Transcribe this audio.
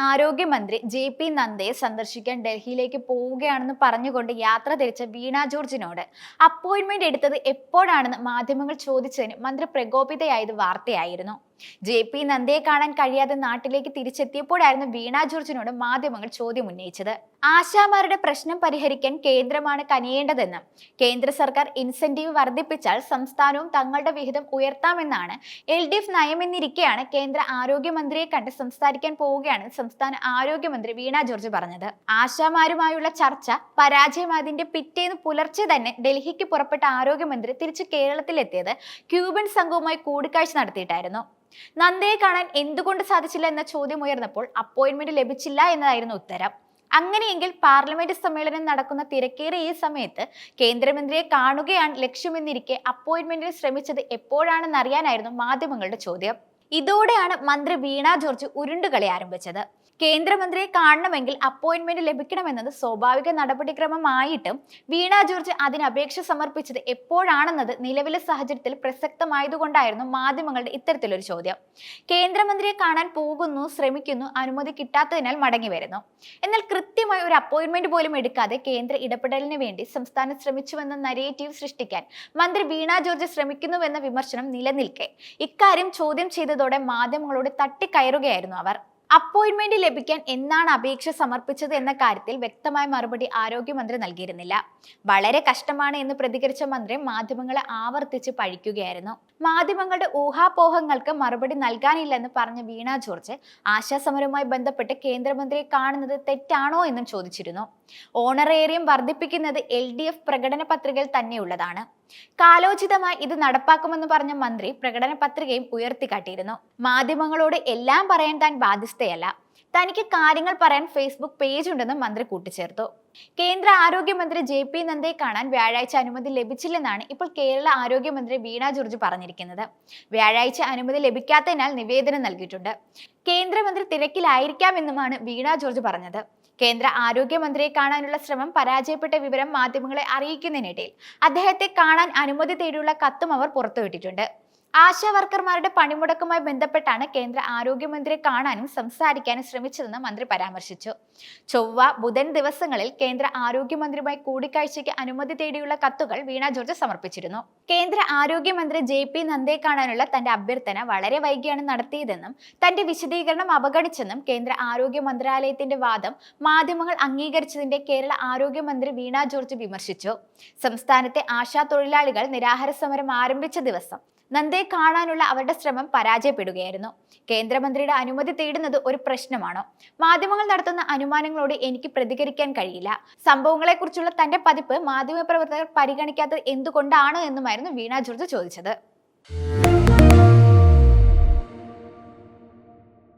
ആരോഗ്യമന്ത്രി JP നദ്ദയെ സന്ദർശിക്കാൻ ഡൽഹിയിലേക്ക് പോവുകയാണെന്ന് പറഞ്ഞുകൊണ്ട് യാത്ര തിരിച്ച വീണ ജോർജിനോട് അപ്പോയിന്റ്മെന്റ് എടുത്തത് എപ്പോഴാണെന്ന് മാധ്യമങ്ങൾ ചോദിച്ചതിന് മന്ത്രി പ്രകോപിതയായത് വാർത്തയായിരുന്നു. JP നദ്ദയെ കാണാൻ കഴിയാതെ നാട്ടിലേക്ക് തിരിച്ചെത്തിയപ്പോഴായിരുന്നു വീണ ജോർജിനോട് മാധ്യമങ്ങൾ ചോദ്യം ഉന്നയിച്ചത്. ആശാമാരുടെ പ്രശ്നം പരിഹരിക്കാൻ കേന്ദ്രമാണ് കനിയേണ്ടതെന്നും കേന്ദ്ര സർക്കാർ ഇൻസെന്റീവ് വർദ്ധിപ്പിച്ചാൽ സംസ്ഥാനവും തങ്ങളുടെ വിഹിതം ഉയർത്താമെന്നാണ് LDF നയമെന്നിരിക്കെയാണ് കേന്ദ്ര ആരോഗ്യമന്ത്രിയെ കണ്ട് സംസാരിക്കാൻ പോവുകയാണ് സംസ്ഥാന ആരോഗ്യമന്ത്രി വീണ ജോർജ് പറഞ്ഞത്. ആശാമാരുമായുള്ള ചർച്ച പരാജയമായതിന്റെ പിറ്റേന്ന് പുലർച്ചെ തന്നെ ഡൽഹിക്ക് പുറപ്പെട്ട ആരോഗ്യമന്ത്രി തിരിച്ച് കേരളത്തിലെത്തിയത് ക്യൂബൻ സംഘവുമായി കൂടിക്കാഴ്ച നടത്തിയിട്ടായിരുന്നു. നദ്ദയെ കാണാൻ എന്തുകൊണ്ട് സാധിച്ചില്ല എന്ന ചോദ്യം ഉയർന്നപ്പോൾ അപ്പോയിന്റ്മെന്റ് ലഭിച്ചില്ല എന്നതായിരുന്നു ഉത്തരം. അങ്ങനെയെങ്കിൽ പാർലമെന്റ് സമ്മേളനം നടക്കുന്ന തിരക്കേറിയ ഈ സമയത്ത് കേന്ദ്രമന്ത്രിയെ കാണുകയാണ് ലക്ഷ്യമെന്നിരിക്കെ അപ്പോയിന്റ്മെന്റിന് ശ്രമിച്ചത് എപ്പോഴാണെന്നറിയാനായിരുന്നു മാധ്യമങ്ങളുടെ ചോദ്യം. ഇതോടെയാണ് മന്ത്രി വീണ ജോർജ് ഉരുണ്ടുകളി ആരംഭിച്ചത്. കേന്ദ്രമന്ത്രിയെ കാണണമെങ്കിൽ അപ്പോയിന്റ്മെന്റ് ലഭിക്കണമെന്നത് സ്വാഭാവിക നടപടിക്രമമായിട്ടും വീണ ജോർജ് അതിന് അപേക്ഷ സമർപ്പിച്ചത് എപ്പോഴാണെന്നത് നിലവിലെ സാഹചര്യത്തിൽ പ്രസക്തമായതുകൊണ്ടായിരുന്നു മാധ്യമങ്ങളുടെ ഇത്തരത്തിലൊരു ചോദ്യം. കേന്ദ്രമന്ത്രിയെ കാണാൻ പോകുന്നു, ശ്രമിക്കുന്നു, അനുമതി കിട്ടാത്തതിനാൽ മടങ്ങി വരുന്നു. എന്നാൽ കൃത്യമായി ഒരു അപ്പോയിന്റ്മെന്റ് പോലും എടുക്കാതെ കേന്ദ്ര ഇടപെടലിന് വേണ്ടി സംസ്ഥാനം ശ്രമിച്ചുവെന്ന നരേറ്റീവ് സൃഷ്ടിക്കാൻ മന്ത്രി വീണ ജോർജ് ശ്രമിക്കുന്നുവെന്ന വിമർശനം നിലനിൽക്കെ ഇക്കാര്യം ചോദ്യം ചെയ്തതോടെ മാധ്യമങ്ങളോട് തട്ടിക്കയറുകയായിരുന്നു അവർ. അപ്പോയിന്റ്മെന്റ് ലഭിക്കാൻ എന്നാണ് അപേക്ഷ സമർപ്പിച്ചത് എന്ന കാര്യത്തിൽ വ്യക്തമായ മറുപടി ആരോഗ്യമന്ത്രി നൽകിയിരുന്നില്ല. വളരെ കഷ്ടമാണ് എന്ന് പ്രതികരിച്ച മന്ത്രി മാധ്യമങ്ങളെ ആവർത്തിച്ച് പഴിക്കുകയായിരുന്നു. മാധ്യമങ്ങളുടെ ഊഹാപോഹങ്ങൾക്ക് മറുപടി നൽകാനില്ലെന്ന് പറഞ്ഞ വീണ ജോർജ് ആശാസമരവുമായി ബന്ധപ്പെട്ട് കേന്ദ്രമന്ത്രിയെ കാണുന്നത് തെറ്റാണോ എന്നും ചോദിച്ചിരുന്നു. ഓണറേറിയം വർദ്ധിപ്പിക്കുന്നത് LDF പ്രകടന പത്രികയിൽ തന്നെയുള്ളതാണ്. കാലോചിതമായി ഇത് നടപ്പാക്കുമെന്ന് പറഞ്ഞ മന്ത്രി പ്രകടന പത്രികയും ഉയർത്തിക്കാട്ടിയിരുന്നു. മാധ്യമങ്ങളോട് എല്ലാം പറയാൻ താൻ ബാധ്യസ്ഥയല്ല, തനിക്ക് കാര്യങ്ങൾ പറയാൻ ഫേസ്ബുക്ക് പേജ് ഉണ്ടെന്ന് മന്ത്രി കൂട്ടിച്ചേർത്തു. കേന്ദ്ര ആരോഗ്യമന്ത്രി JP നദ്ദയെ കാണാൻ വ്യാഴാഴ്ച അനുമതി ലഭിച്ചില്ലെന്നാണ് ഇപ്പോൾ കേരള ആരോഗ്യമന്ത്രി വീണ ജോർജ് പറഞ്ഞിരിക്കുന്നത്. വ്യാഴാഴ്ച അനുമതി ലഭിക്കാത്തതിനാൽ നിവേദനം നൽകിയിട്ടുണ്ട്. കേന്ദ്രമന്ത്രി തിരക്കിലായിരിക്കാമെന്നുമാണ് വീണ ജോർജ് പറഞ്ഞത്. കേന്ദ്ര ആരോഗ്യമന്ത്രിയെ കാണാനുള്ള ശ്രമം പരാജയപ്പെട്ട വിവരം മാധ്യമങ്ങളെ അറിയിക്കുന്നതിനിടയിൽ അദ്ദേഹത്തെ കാണാൻ അനുമതി തേടിയുള്ള കത്തും അവർ പുറത്തുവിട്ടിട്ടുണ്ട്. ആശാ വർക്കർമാരുടെ പണിമുടക്കുമായി ബന്ധപ്പെട്ടാണ് കേന്ദ്ര ആരോഗ്യമന്ത്രിയെ കാണാനും സംസാരിക്കാനും ശ്രമിച്ചതെന്ന് മന്ത്രി പരാമർശിച്ചു. ചൊവ്വ, ബുധൻ ദിവസങ്ങളിൽ കേന്ദ്ര ആരോഗ്യമന്ത്രിയുമായി കൂടിക്കാഴ്ചയ്ക്ക് അനുമതി തേടിയുള്ള കത്തുകൾ വീണ ജോർജ് സമർപ്പിച്ചിരുന്നു. കേന്ദ്ര ആരോഗ്യമന്ത്രി JP നദ്ദയെ കാണാനുള്ള തന്റെ അഭ്യർത്ഥന വളരെ വൈകിയാണ് നടത്തിയതെന്നും തന്റെ വിശദീകരണം അവഗണിച്ചെന്നും കേന്ദ്ര ആരോഗ്യ മന്ത്രാലയത്തിന്റെ വാദം മാധ്യമങ്ങൾ അംഗീകരിച്ചതിന്റെ കേരള ആരോഗ്യമന്ത്രി വീണ ജോർജ് വിമർശിച്ചു. സംസ്ഥാനത്തെ ആശാ തൊഴിലാളികൾ നിരാഹാര സമരം ആരംഭിച്ച ദിവസം നദ്ദയെ കാണാനുള്ള അവരുടെ ശ്രമം പരാജയപ്പെടുകയായിരുന്നു. കേന്ദ്രമന്ത്രിയുടെ അനുമതി തേടുന്നത് ഒരു പ്രശ്നമാണോ? മാധ്യമങ്ങൾ നടത്തുന്ന അനുമാനങ്ങളോട് എനിക്ക് പ്രതികരിക്കാൻ കഴിയില്ല. സംഭവങ്ങളെക്കുറിച്ചുള്ള തന്റെ പതിപ്പ് മാധ്യമപ്രവർത്തകർ പരിഗണിക്കാത്തത് എന്തുകൊണ്ടാണ് എന്നുമായിരുന്നു വീണ ജോർജ് ചോദിച്ചത്.